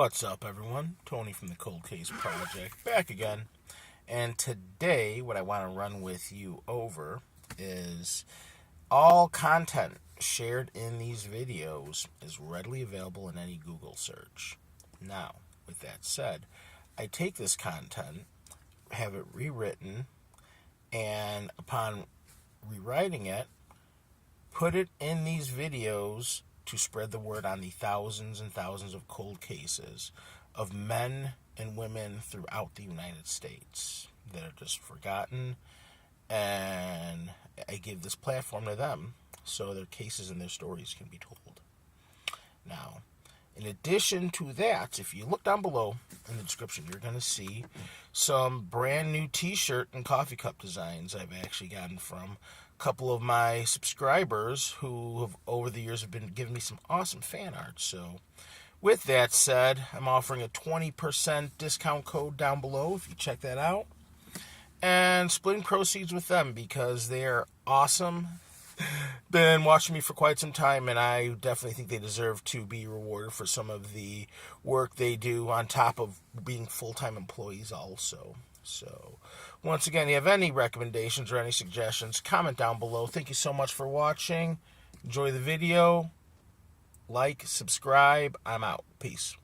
What's up, everyone? Tony from the Cold Case Project, back again. And today, what I want to run with you over is all content shared in these videos is readily available in any Google search. Now, with that said, I take this content, have it rewritten, and upon rewriting it, put it in these videos to spread the word on the thousands and thousands of cold cases of men and women throughout the United States that are just forgotten, and I give this platform to them so their cases and their stories can be told. Now, in addition to that, if you look down below in the description, you're going to see some brand new t-shirt and coffee cup designs I've actually gotten from a couple of my subscribers who have over the years have been giving me some awesome fan art. So with that said, I'm offering a 20% discount code down below if you check that out, and splitting proceeds with them because they are awesome. Been watching me for quite some time, and I definitely think they deserve to be rewarded for some of the work they do on top of being full-time employees also. So once again, if you have any recommendations or any suggestions, comment down below. Thank you so much for watching. Enjoy the video. Like, subscribe. I'm out. Peace.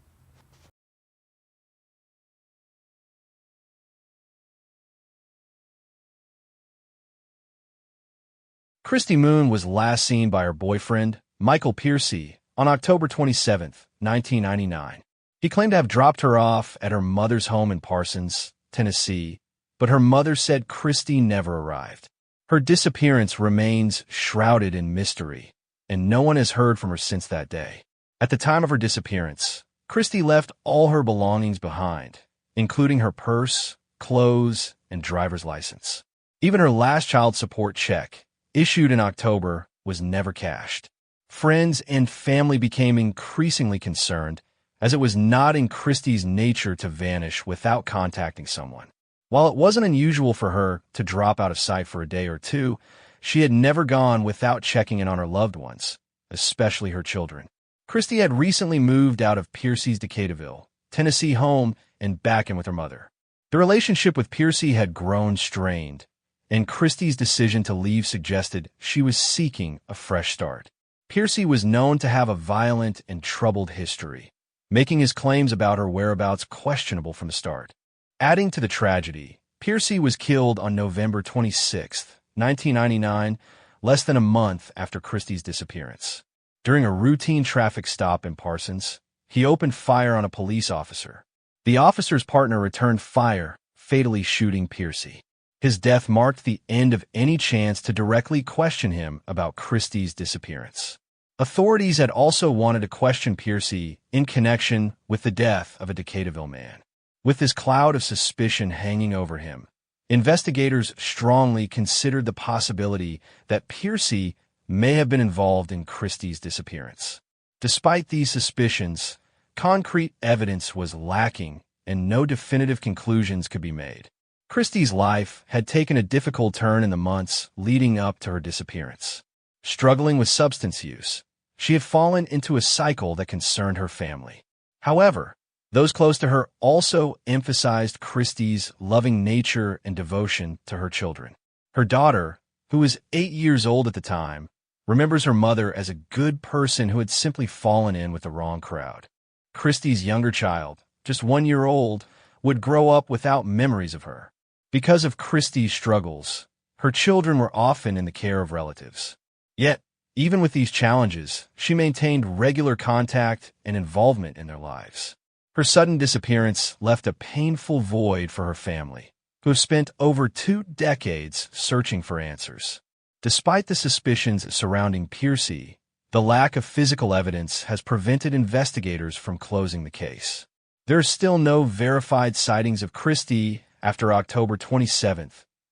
Christy Moon was last seen by her boyfriend, Michael Piercy, on October 27, 1999. He claimed to have dropped her off at her mother's home in Parsons, Tennessee, but her mother said Christy never arrived. Her disappearance remains shrouded in mystery, and no one has heard from her since that day. At the time of her disappearance, Christy left all her belongings behind, including her purse, clothes, and driver's license. Even her last child support check, issued in October, was never cashed. Friends and family became increasingly concerned, as it was not in Christy's nature to vanish without contacting someone. While it wasn't unusual for her to drop out of sight for a day or two, she had never gone without checking in on her loved ones, especially her children. Christy had recently moved out of Piercy's Decaturville, Tennessee home and back in with her mother. The relationship with Piercy had grown strained, and Christy's decision to leave suggested she was seeking a fresh start. Piercy was known to have a violent and troubled history, making his claims about her whereabouts questionable from the start. Adding to the tragedy, Piercy was killed on November 26, 1999, less than a month after Christy's disappearance. During a routine traffic stop in Parsons, he opened fire on a police officer. The officer's partner returned fire, fatally shooting Piercy. His death marked the end of any chance to directly question him about Christy's disappearance. Authorities had also wanted to question Piercy in connection with the death of a Decaturville man. With this cloud of suspicion hanging over him, investigators strongly considered the possibility that Piercy may have been involved in Christy's disappearance. Despite these suspicions, concrete evidence was lacking and no definitive conclusions could be made. Christy's life had taken a difficult turn in the months leading up to her disappearance. Struggling with substance use, she had fallen into a cycle that concerned her family. However, those close to her also emphasized Christy's loving nature and devotion to her children. Her daughter, who was 8 years old at the time, remembers her mother as a good person who had simply fallen in with the wrong crowd. Christy's younger child, just 1 year old, would grow up without memories of her. Because of Christy's struggles, her children were often in the care of relatives. Yet, even with these challenges, she maintained regular contact and involvement in their lives. Her sudden disappearance left a painful void for her family, who have spent over 2 decades searching for answers. Despite the suspicions surrounding Piercy, the lack of physical evidence has prevented investigators from closing the case. There are still no verified sightings of Christy after October 27,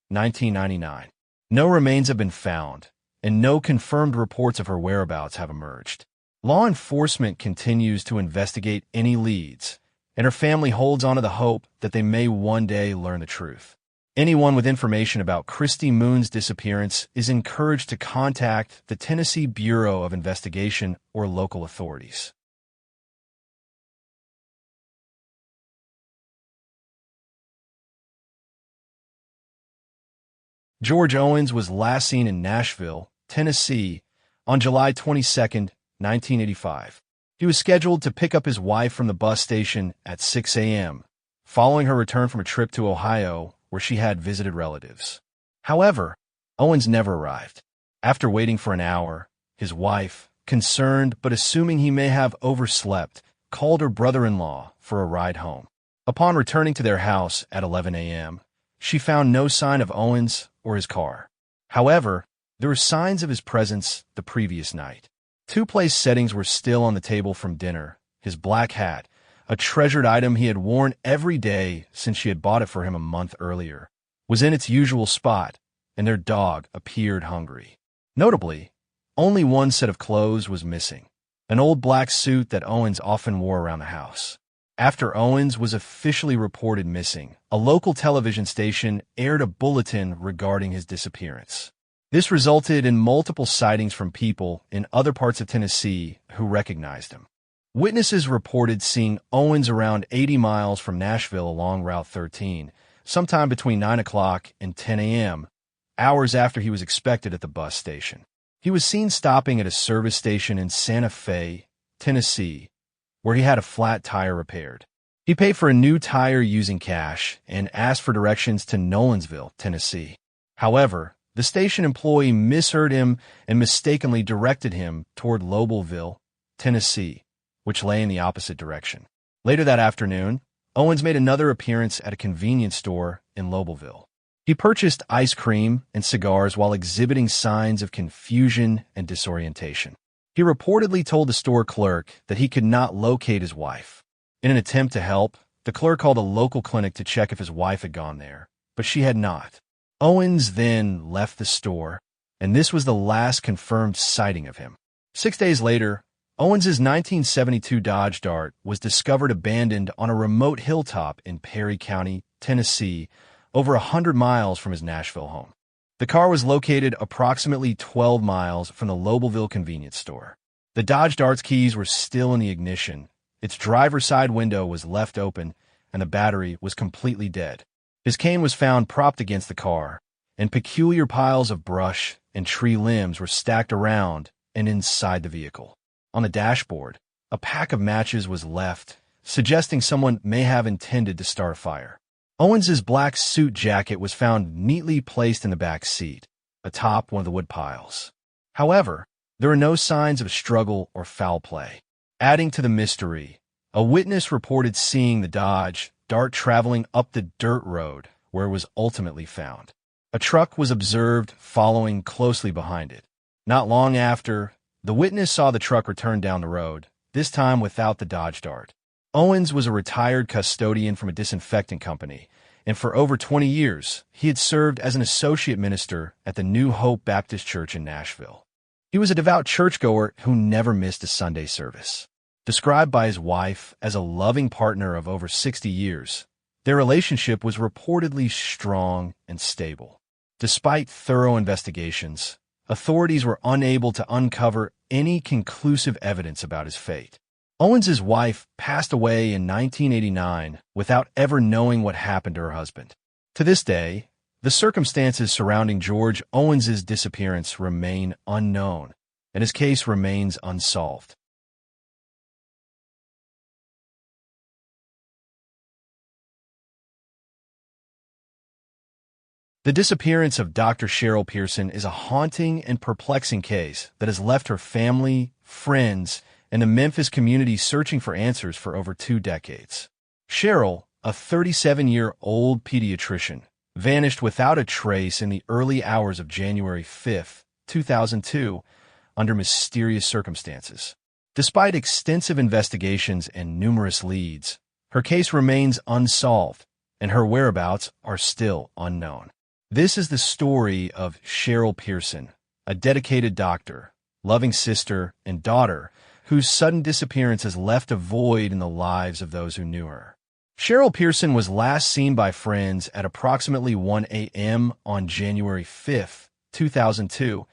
1999. No remains have been found, and no confirmed reports of her whereabouts have emerged. Law enforcement continues to investigate any leads, and her family holds on to the hope that they may one day learn the truth. Anyone with information about Christy Moon's disappearance is encouraged to contact the Tennessee Bureau of Investigation or local authorities. George Owens was last seen in Nashville, Tennessee, on July 22, 1985. He was scheduled to pick up his wife from the bus station at 6 a.m., following her return from a trip to Ohio where she had visited relatives. However, Owens never arrived. After waiting for an hour, his wife, concerned but assuming he may have overslept, called her brother-in-law for a ride home. Upon returning to their house at 11 a.m., she found no sign of Owens or his car. However, there were signs of his presence the previous night. Two place settings were still on the table from dinner: his black hat, a treasured item he had worn every day since she had bought it for him a month earlier, was in its usual spot, and their dog appeared hungry. Notably, only one set of clothes was missing: an old black suit that Owens often wore around the house. After Owens was officially reported missing, a local television station aired a bulletin regarding his disappearance. This resulted in multiple sightings from people in other parts of Tennessee who recognized him. Witnesses reported seeing Owens around 80 miles from Nashville along Route 13, sometime between 9 o'clock and 10 a.m., hours after he was expected at the bus station. He was seen stopping at a service station in Santa Fe, Tennessee, where he had a flat tire repaired. He paid for a new tire using cash and asked for directions to Nolensville, Tennessee. However, the station employee misheard him and mistakenly directed him toward Lobelville, Tennessee, which lay in the opposite direction. Later that afternoon, Owens made another appearance at a convenience store in Lobelville. He purchased ice cream and cigars while exhibiting signs of confusion and disorientation. He reportedly told the store clerk that he could not locate his wife. In an attempt to help, the clerk called a local clinic to check if his wife had gone there, but she had not. Owens then left the store, and this was the last confirmed sighting of him. 6 days later, Owens's 1972 Dodge Dart was discovered abandoned on a remote hilltop in Perry County, Tennessee, over 100 miles from his Nashville home. The car was located approximately 12 miles from the Lobelville convenience store. The Dodge Dart's keys were still in the ignition, its driver's side window was left open, and the battery was completely dead. His cane was found propped against the car, and peculiar piles of brush and tree limbs were stacked around and inside the vehicle. On the dashboard, a pack of matches was left, suggesting someone may have intended to start a fire. Owens's black suit jacket was found neatly placed in the back seat, atop one of the wood piles. However, there were no signs of struggle or foul play. Adding to the mystery, a witness reported seeing the Dodge Dart traveling up the dirt road where it was ultimately found. A truck was observed following closely behind it. Not long after, the witness saw the truck return down the road, this time without the Dodge Dart. Owens was a retired custodian from a disinfectant company, and for over 20 years, he had served as an associate minister at the New Hope Baptist Church in Nashville. He was a devout churchgoer who never missed a Sunday service. Described by his wife as a loving partner of over 60 years, their relationship was reportedly strong and stable. Despite thorough investigations, authorities were unable to uncover any conclusive evidence about his fate. Owens's wife passed away in 1989 without ever knowing what happened to her husband. To this day, the circumstances surrounding George Owens's disappearance remain unknown, and his case remains unsolved. The disappearance of Dr. Cheryl Pearson is a haunting and perplexing case that has left her family, friends, and the Memphis community searching for answers for over 2 decades. Cheryl, a 37-year-old pediatrician, vanished without a trace in the early hours of January 5, 2002, under mysterious circumstances. Despite extensive investigations and numerous leads, her case remains unsolved, and her whereabouts are still unknown. This is the story of Cheryl Pearson, a dedicated doctor, loving sister, and daughter whose sudden disappearance has left a void in the lives of those who knew her. Cheryl Pearson was last seen by friends at approximately 1 a.m. on January 5, 2002,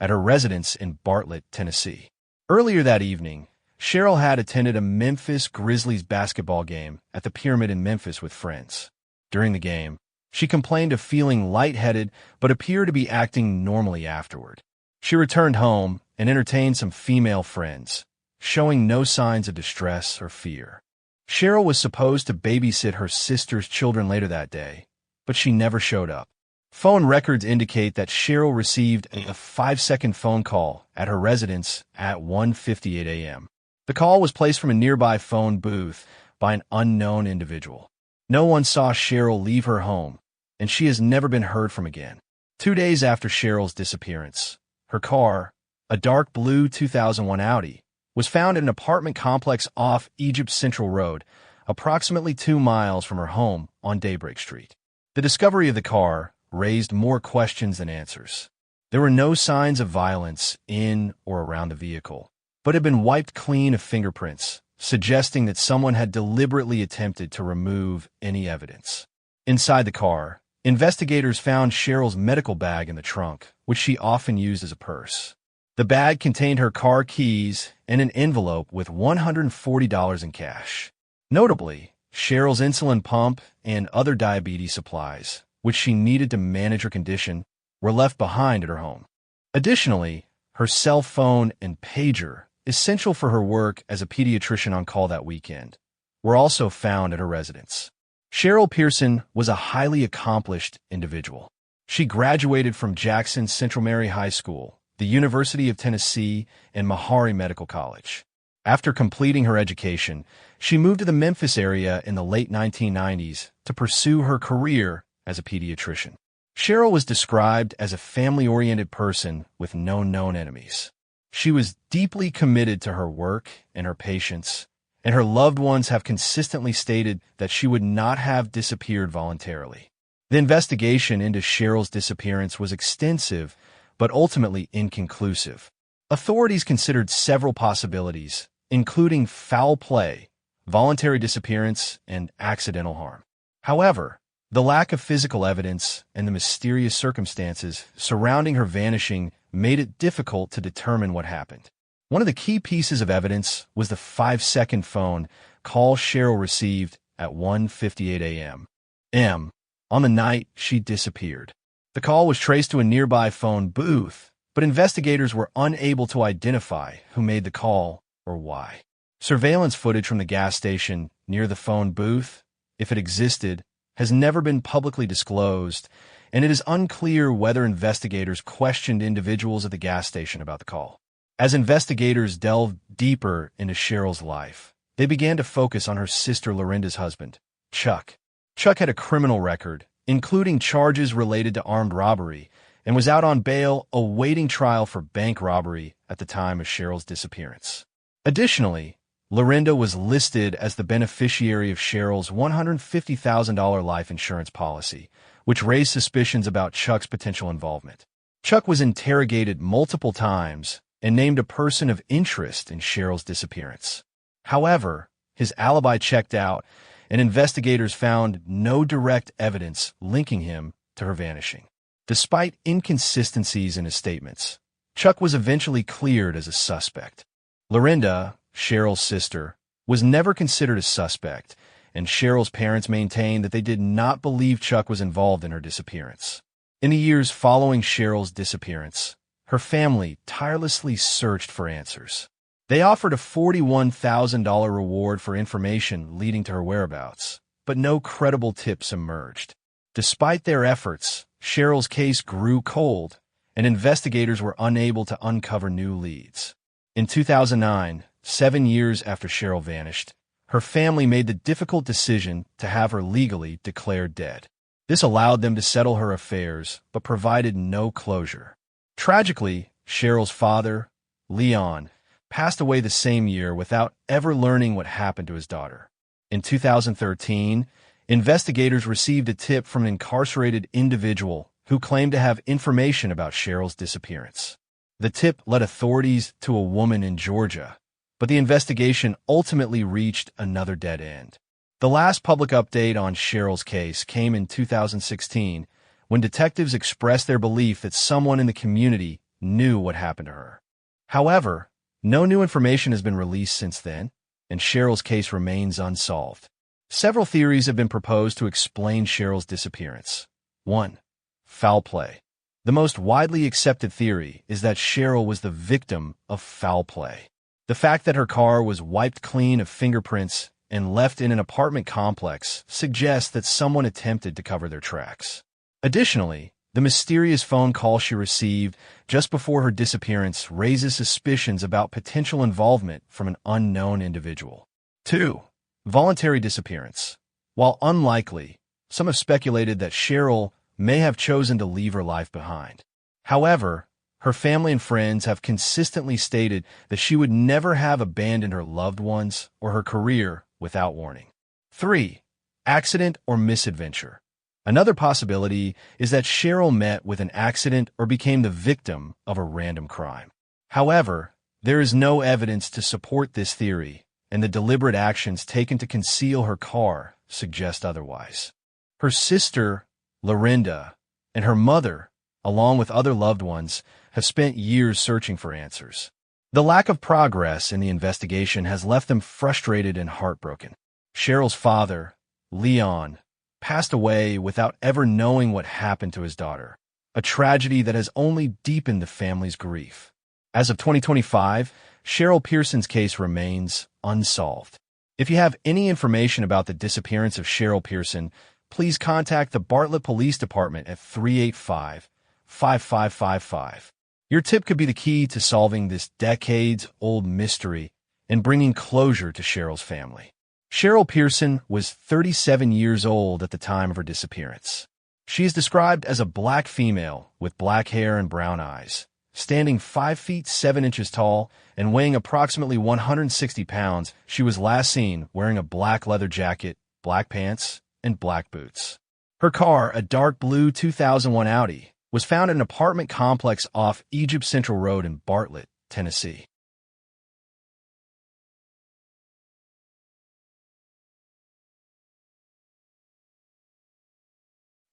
at her residence in Bartlett, Tennessee. Earlier that evening, Cheryl had attended a Memphis Grizzlies basketball game at the Pyramid in Memphis with friends. During the game, She complained of feeling lightheaded but appeared to be acting normally afterward. She returned home and entertained some female friends, showing no signs of distress or fear. Cheryl was supposed to babysit her sister's children later that day, but she never showed up. Phone records indicate that Cheryl received a 5-second phone call at her residence at 1:58 a.m. The call was placed from a nearby phone booth by an unknown individual. No one saw Cheryl leave her home, and she has never been heard from again. 2 days after Cheryl's disappearance, her car, a dark blue 2001 Audi, was found in an apartment complex off Egypt Central Road, approximately 2 miles from her home on Daybreak Street. The discovery of the car raised more questions than answers. There were no signs of violence in or around the vehicle, but it had been wiped clean of fingerprints, suggesting that someone had deliberately attempted to remove any evidence. Inside the car, investigators found Cheryl's medical bag in the trunk, which she often used as a purse. The bag contained her car keys and an envelope with $140 in cash. Notably, Cheryl's insulin pump and other diabetes supplies, which she needed to manage her condition, were left behind at her home. Additionally, her cell phone and pager, essential for her work as a pediatrician on call that weekend, were also found at her residence. Cheryl Pearson was a highly accomplished individual. She graduated from Jackson Central Mary High School, the University of Tennessee, and Meharry Medical College. After completing her education, she moved to the Memphis area in the late 1990s to pursue her career as a pediatrician. Cheryl was described as a family-oriented person with no known enemies. She was deeply committed to her work and her patients, and her loved ones have consistently stated that she would not have disappeared voluntarily. The investigation into Cheryl's disappearance was extensive, but ultimately inconclusive. Authorities considered several possibilities, including foul play, voluntary disappearance, and accidental harm. However, the lack of physical evidence and the mysterious circumstances surrounding her vanishing made it difficult to determine what happened. One of the key pieces of evidence was the 5-second phone call Cheryl received at 1:58 a.m. on the night she disappeared. The call was traced to a nearby phone booth, but investigators were unable to identify who made the call or why. Surveillance footage from the gas station near the phone booth, if it existed, has never been publicly disclosed, and it is unclear whether investigators questioned individuals at the gas station about the call. As investigators delved deeper into Cheryl's life, they began to focus on her sister Lorinda's husband, Chuck. Chuck had a criminal record, including charges related to armed robbery, and was out on bail awaiting trial for bank robbery at the time of Cheryl's disappearance. Additionally, Lorinda was listed as the beneficiary of Cheryl's $150,000 life insurance policy, which raised suspicions about Chuck's potential involvement. Chuck was interrogated multiple times and named a person of interest in Cheryl's disappearance. However, his alibi checked out, and investigators found no direct evidence linking him to her vanishing. Despite inconsistencies in his statements, Chuck was eventually cleared as a suspect. Lorinda, Cheryl's sister, was never considered a suspect, and Cheryl's parents maintained that they did not believe Chuck was involved in her disappearance. In the years following Cheryl's disappearance, her family tirelessly searched for answers. They offered a $41,000 reward for information leading to her whereabouts, but no credible tips emerged. Despite their efforts, Cheryl's case grew cold, and investigators were unable to uncover new leads. In 2009, 7 years after Cheryl vanished, her family made the difficult decision to have her legally declared dead. This allowed them to settle her affairs, but provided no closure. Tragically, Cheryl's father, Leon, passed away the same year without ever learning what happened to his daughter. In 2013, investigators received a tip from an incarcerated individual who claimed to have information about Cheryl's disappearance. The tip led authorities to a woman in Georgia, but the investigation ultimately reached another dead end. The last public update on Cheryl's case came in 2016, when detectives expressed their belief that someone in the community knew what happened to her. However, no new information has been released since then, and Cheryl's case remains unsolved. Several theories have been proposed to explain Cheryl's disappearance. 1. Foul play. The most widely accepted theory is that Cheryl was the victim of foul play. The fact that her car was wiped clean of fingerprints and left in an apartment complex suggests that someone attempted to cover their tracks. Additionally, the mysterious phone call she received just before her disappearance raises suspicions about potential involvement from an unknown individual. 2. Voluntary disappearance. While unlikely, some have speculated that Cheryl may have chosen to leave her life behind. However, her family and friends have consistently stated that she would never have abandoned her loved ones or her career without warning. 3. Accident or misadventure. Another possibility is that Cheryl met with an accident or became the victim of a random crime. However, there is no evidence to support this theory, and the deliberate actions taken to conceal her car suggest otherwise. Her sister, Lorinda, and her mother, along with other loved ones, have spent years searching for answers. The lack of progress in the investigation has left them frustrated and heartbroken. Cheryl's father, Leon, passed away without ever knowing what happened to his daughter, a tragedy that has only deepened the family's grief. As of 2025, Cheryl Pearson's case remains unsolved. If you have any information about the disappearance of Cheryl Pearson, please contact the Bartlett Police Department at 385-5555. Your tip could be the key to solving this decades-old mystery and bringing closure to Cheryl's family. Cheryl Pearson was 37 years old at the time of her disappearance. She is described as a black female with black hair and brown eyes, standing 5 feet 7 inches tall and weighing approximately 160 pounds. She was last seen wearing a black leather jacket, black pants, and black boots. Her car, a dark blue 2001 Audi, was found in an apartment complex off Egypt Central Road in Bartlett, Tennessee.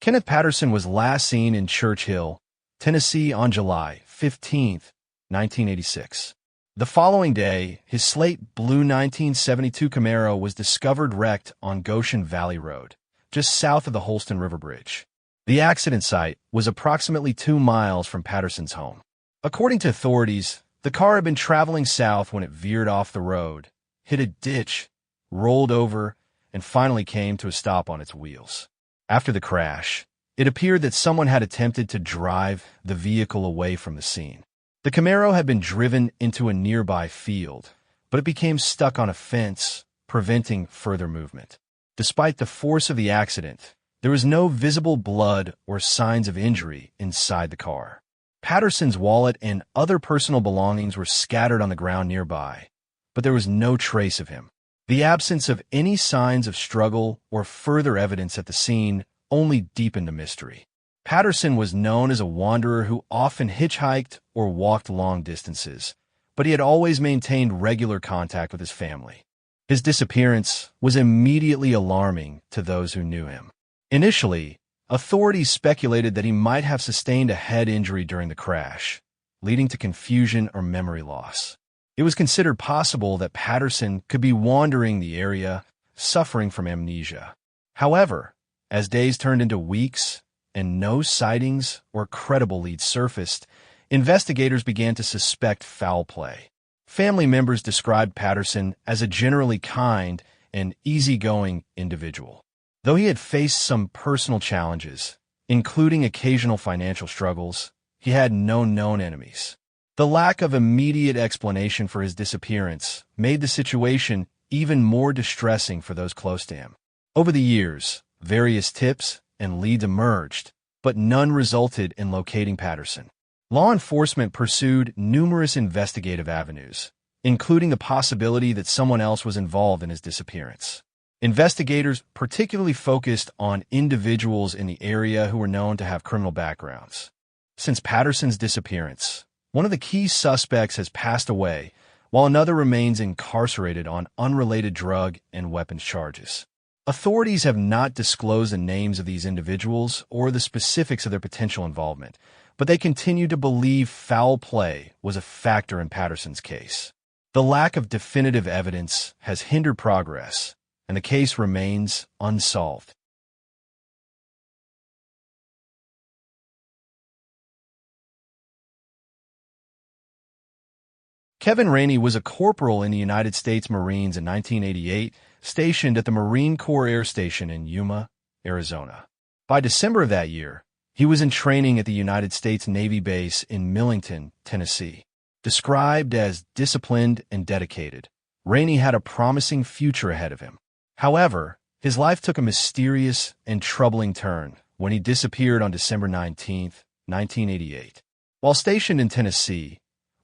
Kenneth Patterson was last seen in Church Hill, Tennessee on July 15, 1986. The following day, his slate blue 1972 Camaro was discovered wrecked on Goshen Valley Road, just south of the Holston River Bridge. The accident site was approximately 2 miles from Patterson's home. According to authorities, the car had been traveling south when it veered off the road, hit a ditch, rolled over, and finally came to a stop on its wheels. After the crash, it appeared that someone had attempted to drive the vehicle away from the scene. The Camaro had been driven into a nearby field, but it became stuck on a fence, preventing further movement. Despite the force of the accident, there was no visible blood or signs of injury inside the car. Patterson's wallet and other personal belongings were scattered on the ground nearby, but there was no trace of him. The absence of any signs of struggle or further evidence at the scene only deepened the mystery. Patterson was known as a wanderer who often hitchhiked or walked long distances, but he had always maintained regular contact with his family. His disappearance was immediately alarming to those who knew him. Initially, authorities speculated that he might have sustained a head injury during the crash, leading to confusion or memory loss. It was considered possible that Patterson could be wandering the area, suffering from amnesia. However, as days turned into weeks and no sightings or credible leads surfaced, investigators began to suspect foul play. Family members described Patterson as a generally kind and easygoing individual. Though he had faced some personal challenges, including occasional financial struggles, he had no known enemies. The lack of immediate explanation for his disappearance made the situation even more distressing for those close to him. Over the years, various tips and leads emerged, but none resulted in locating Patterson. Law enforcement pursued numerous investigative avenues, including the possibility that someone else was involved in his disappearance. Investigators particularly focused on individuals in the area who were known to have criminal backgrounds. Since Patterson's disappearance, one of the key suspects has passed away, while another remains incarcerated on unrelated drug and weapons charges. Authorities have not disclosed the names of these individuals or the specifics of their potential involvement, but they continue to believe foul play was a factor in Patterson's case. The lack of definitive evidence has hindered progress, and the case remains unsolved. Kevin Rainey was a corporal in the United States Marines in 1988, stationed at the Marine Corps Air Station in Yuma, Arizona. By December of that year, he was in training at the United States Navy base in Millington, Tennessee. Described as disciplined and dedicated, Rainey had a promising future ahead of him. However, his life took a mysterious and troubling turn when he disappeared on December 19, 1988. While stationed in Tennessee,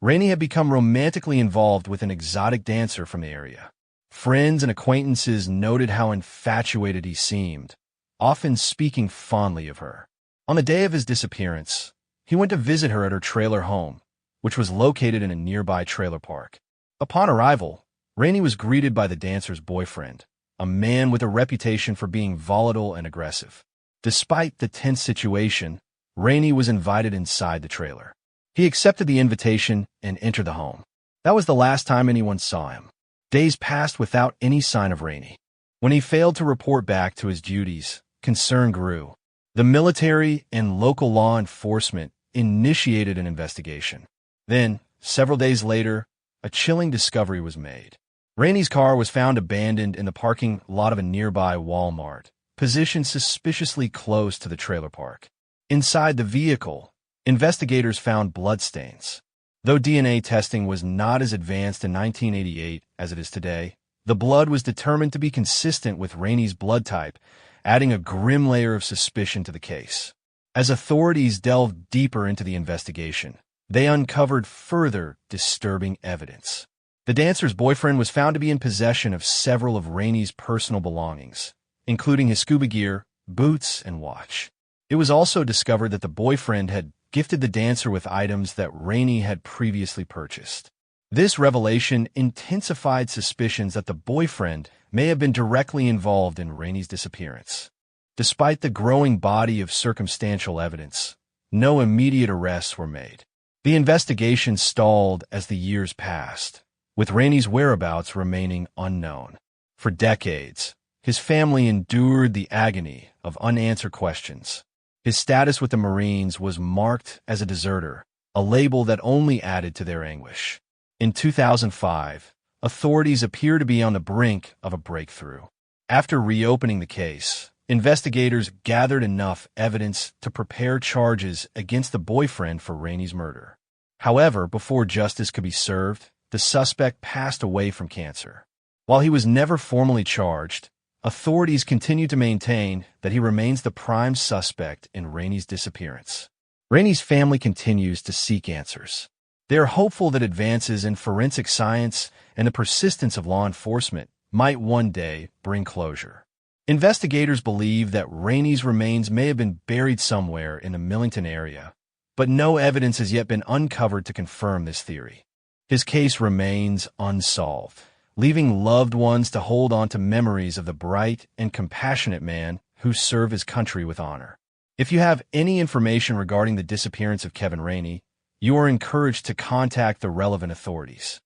Rainey had become romantically involved with an exotic dancer from the area. Friends and acquaintances noted how infatuated he seemed, often speaking fondly of her. On the day of his disappearance, he went to visit her at her trailer home, which was located in a nearby trailer park. Upon arrival, Rainey was greeted by the dancer's boyfriend, a man with a reputation for being volatile and aggressive. Despite the tense situation, Rainey was invited inside the trailer. He accepted the invitation and entered the home. That was the last time anyone saw him. Days passed without any sign of Rainey. When he failed to report back to his duties, concern grew. The military and local law enforcement initiated an investigation. Then, several days later, a chilling discovery was made. Rainey's car was found abandoned in the parking lot of a nearby Walmart, positioned suspiciously close to the trailer park. Inside the vehicle, investigators found bloodstains. Though DNA testing was not as advanced in 1988 as it is today, the blood was determined to be consistent with Rainey's blood type, adding a grim layer of suspicion to the case. As authorities delved deeper into the investigation, they uncovered further disturbing evidence. The dancer's boyfriend was found to be in possession of several of Rainey's personal belongings, including his scuba gear, boots, and watch. It was also discovered that the boyfriend had gifted the dancer with items that Rainey had previously purchased. This revelation intensified suspicions that the boyfriend may have been directly involved in Rainey's disappearance. Despite the growing body of circumstantial evidence, no immediate arrests were made. The investigation stalled as the years passed, with Rainey's whereabouts remaining unknown. For decades, his family endured the agony of unanswered questions. His status with the Marines was marked as a deserter, a label that only added to their anguish. In 2005, authorities appear to be on the brink of a breakthrough. After reopening the case, investigators gathered enough evidence to prepare charges against the boyfriend for Rainey's murder. However, before justice could be served, the suspect passed away from cancer. While he was never formally charged, authorities continue to maintain that he remains the prime suspect in Rainey's disappearance. Rainey's family continues to seek answers. They are hopeful that advances in forensic science and the persistence of law enforcement might one day bring closure. Investigators believe that Rainey's remains may have been buried somewhere in the Millington area, but no evidence has yet been uncovered to confirm this theory. His case remains unsolved, leaving loved ones to hold on to memories of the bright and compassionate man who served his country with honor. If you have any information regarding the disappearance of Kevin Rainey, you are encouraged to contact the relevant authorities.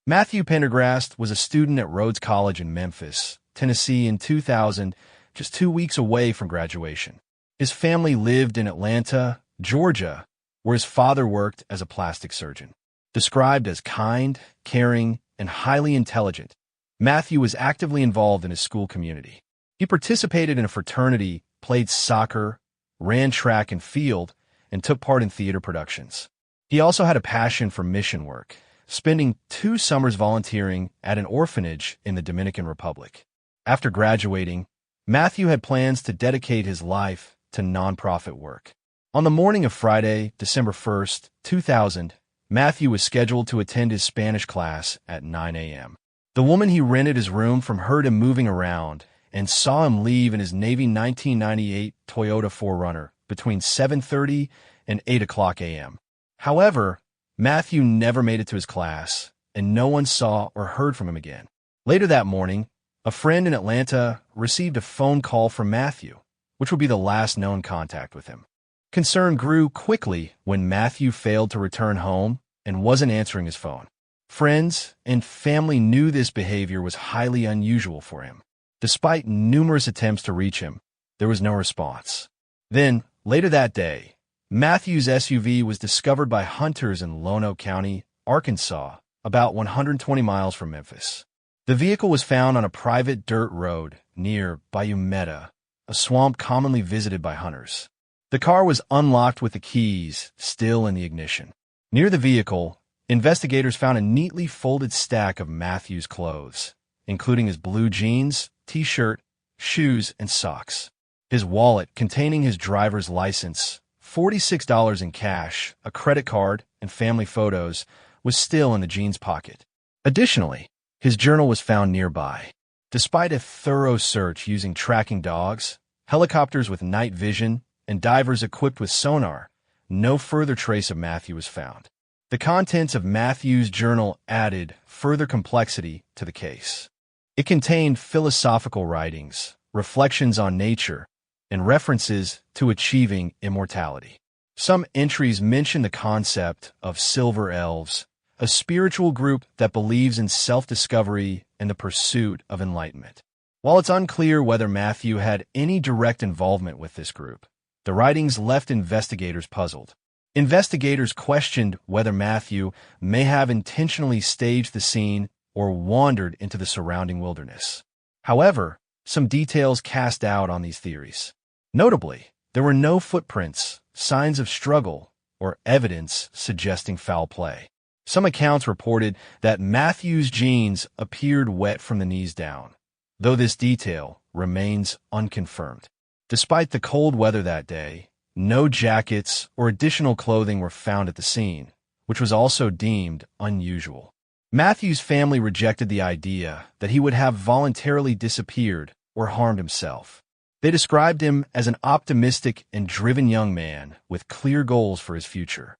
Matthew Pendergrast was a student at Rhodes College in Memphis, Tennessee in 2000, just 2 weeks away from graduation. His family lived in Atlanta, Georgia, where his father worked as a plastic surgeon. Described as kind, caring, and highly intelligent, Matthew was actively involved in his school community. He participated in a fraternity, played soccer, ran track and field, and took part in theater productions. He also had a passion for mission work, spending 2 summers volunteering at an orphanage in the Dominican Republic. After graduating, Matthew had plans to dedicate his life to nonprofit work. On the morning of Friday, December 1st, 2000, Matthew was scheduled to attend his Spanish class at 9 a.m. The woman he rented his room from heard him moving around and saw him leave in his Navy 1998 Toyota 4Runner between 7:30 and 8 o'clock a.m. However, Matthew never made it to his class, and no one saw or heard from him again. Later that morning, a friend in Atlanta received a phone call from Matthew, which would be the last known contact with him. Concern grew quickly when Matthew failed to return home and wasn't answering his phone. Friends and family knew this behavior was highly unusual for him. Despite numerous attempts to reach him, there was no response. Then, later that day, Matthew's SUV was discovered by hunters in Lono County, Arkansas, about 120 miles from Memphis. The vehicle was found on a private dirt road near Bayou Meta, a swamp commonly visited by hunters. The car was unlocked with the keys still in the ignition. Near the vehicle, investigators found a neatly folded stack of Matthew's clothes, including his blue jeans, t-shirt, shoes, and socks. His wallet containing his driver's license, $46 in cash, a credit card, and family photos was still in the jeans pocket. Additionally, his journal was found nearby. Despite a thorough search using tracking dogs, helicopters with night vision, and divers equipped with sonar, no further trace of Matthew was found. The contents of Matthew's journal added further complexity to the case. It contained philosophical writings, reflections on nature, and references to achieving immortality. Some entries mention the concept of silver elves, a spiritual group that believes in self-discovery and the pursuit of enlightenment. While it's unclear whether Matthew had any direct involvement with this group, the writings left investigators puzzled. Investigators questioned whether Matthew may have intentionally staged the scene or wandered into the surrounding wilderness. However, some details cast doubt on these theories. Notably, there were no footprints, signs of struggle, or evidence suggesting foul play. Some accounts reported that Matthew's jeans appeared wet from the knees down, though this detail remains unconfirmed. Despite the cold weather that day, no jackets or additional clothing were found at the scene, which was also deemed unusual. Matthew's family rejected the idea that he would have voluntarily disappeared or harmed himself. They described him as an optimistic and driven young man with clear goals for his future.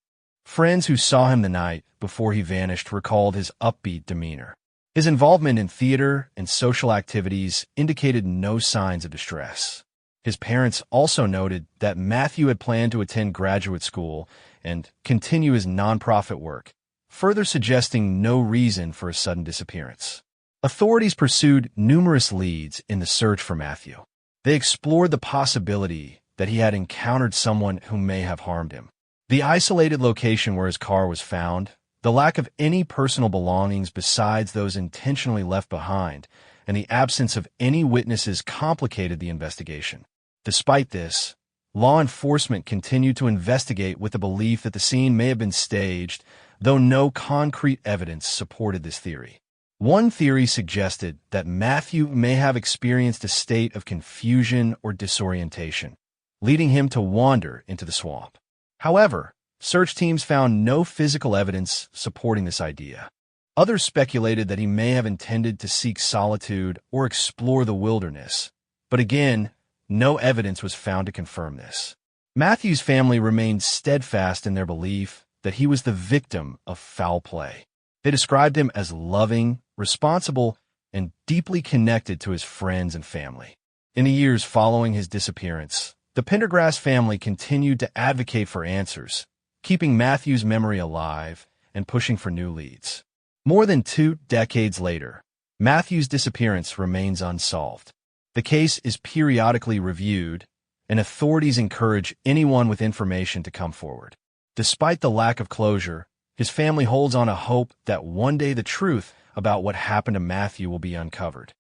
Friends who saw him the night before he vanished recalled his upbeat demeanor. His involvement in theater and social activities indicated no signs of distress. His parents also noted that Matthew had planned to attend graduate school and continue his nonprofit work, further suggesting no reason for a sudden disappearance. Authorities pursued numerous leads in the search for Matthew. They explored the possibility that he had encountered someone who may have harmed him. The isolated location where his car was found, the lack of any personal belongings besides those intentionally left behind, and the absence of any witnesses complicated the investigation. Despite this, law enforcement continued to investigate with the belief that the scene may have been staged, though no concrete evidence supported this theory. One theory suggested that Matthew may have experienced a state of confusion or disorientation, leading him to wander into the swamp. However, search teams found no physical evidence supporting this idea. Others speculated that he may have intended to seek solitude or explore the wilderness, but again, no evidence was found to confirm this. Matthew's family remained steadfast in their belief that he was the victim of foul play. They described him as loving, responsible, and deeply connected to his friends and family. In the years following his disappearance, the Pendergrass family continued to advocate for answers, keeping Matthew's memory alive and pushing for new leads. More than 2 decades later, Matthew's disappearance remains unsolved. The case is periodically reviewed, and authorities encourage anyone with information to come forward. Despite the lack of closure, his family holds on a hope that one day the truth about what happened to Matthew will be uncovered.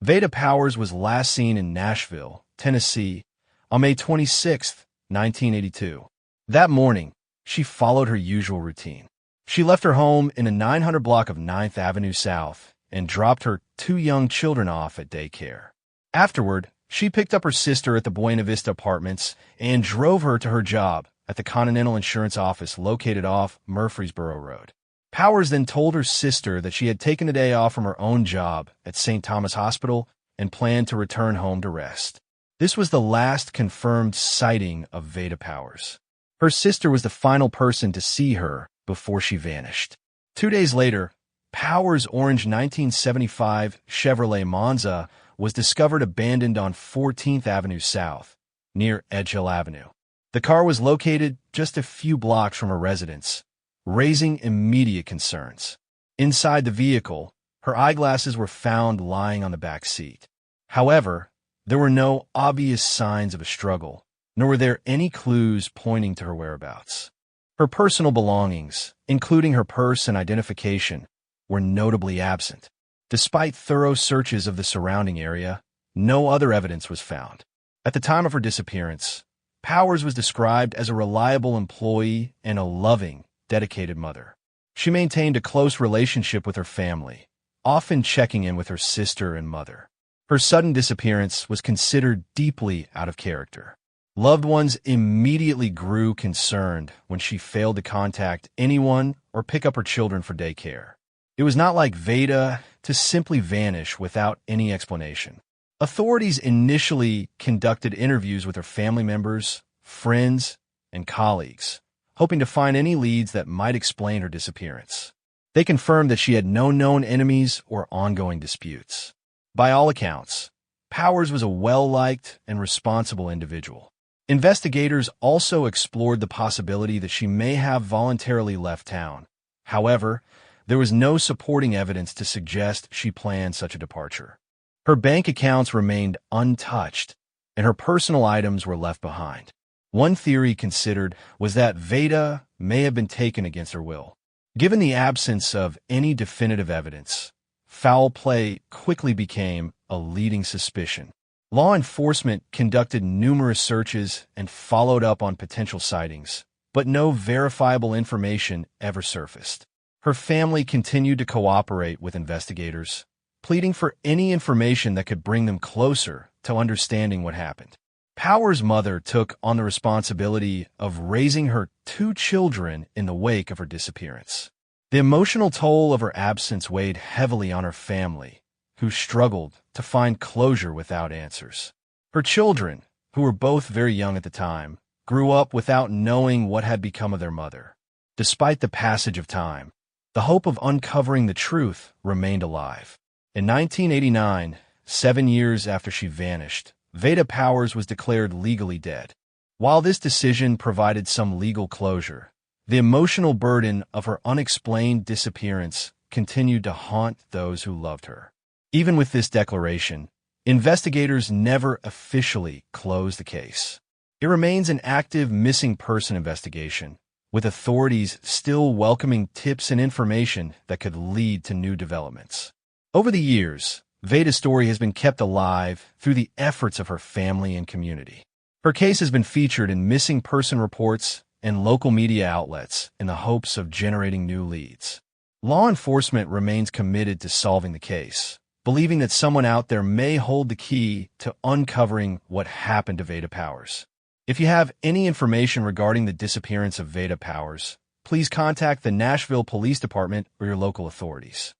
Veda Powers was last seen in Nashville, Tennessee, on May 26, 1982. That morning, she followed her usual routine. She left her home in a 900 block of 9th Avenue South and dropped her 2 young children off at daycare. Afterward, she picked up her sister at the Buena Vista Apartments and drove her to her job at the Continental Insurance office located off Murfreesboro Road. Powers then told her sister that she had taken a day off from her own job at St. Thomas Hospital and planned to return home to rest. This was the last confirmed sighting of Veda Powers. Her sister was the final person to see her before she vanished. 2 days later, Powers' orange 1975 Chevrolet Monza was discovered abandoned on 14th Avenue South, near Edge Hill Avenue. The car was located just a few blocks from her residence, raising immediate concerns. Inside the vehicle, her eyeglasses were found lying on the back seat. However, there were no obvious signs of a struggle, nor were there any clues pointing to her whereabouts. Her personal belongings, including her purse and identification, were notably absent. Despite thorough searches of the surrounding area, no other evidence was found. At the time of her disappearance, Powers was described as a reliable employee and a loving, dedicated mother. She maintained a close relationship with her family, often checking in with her sister and mother. Her sudden disappearance was considered deeply out of character. Loved ones immediately grew concerned when she failed to contact anyone or pick up her children for daycare. It was not like Veda to simply vanish without any explanation. Authorities initially conducted interviews with her family members, friends, and colleagues, hoping to find any leads that might explain her disappearance. They confirmed that she had no known enemies or ongoing disputes. By all accounts, Powers was a well-liked and responsible individual. Investigators also explored the possibility that she may have voluntarily left town. However, there was no supporting evidence to suggest she planned such a departure. Her bank accounts remained untouched, and her personal items were left behind. One theory considered was that Veda may have been taken against her will. Given the absence of any definitive evidence, foul play quickly became a leading suspicion. Law enforcement conducted numerous searches and followed up on potential sightings, but no verifiable information ever surfaced. Her family continued to cooperate with investigators, pleading for any information that could bring them closer to understanding what happened. Powers' mother took on the responsibility of raising her 2 children in the wake of her disappearance. The emotional toll of her absence weighed heavily on her family, who struggled to find closure without answers. Her children, who were both very young at the time, grew up without knowing what had become of their mother. Despite the passage of time, the hope of uncovering the truth remained alive. In 1989, 7 years after she vanished, Veda Powers was declared legally dead. While this decision provided some legal closure, the emotional burden of her unexplained disappearance continued to haunt those who loved her. Even with this declaration, investigators never officially closed the case. It remains an active missing person investigation, with authorities still welcoming tips and information that could lead to new developments. Over the years, Veda's story has been kept alive through the efforts of her family and community. Her case has been featured in missing person reports and local media outlets in the hopes of generating new leads. Law enforcement remains committed to solving the case, believing that someone out there may hold the key to uncovering what happened to Veda Powers. If you have any information regarding the disappearance of Veda Powers, please contact the Nashville Police Department or your local authorities.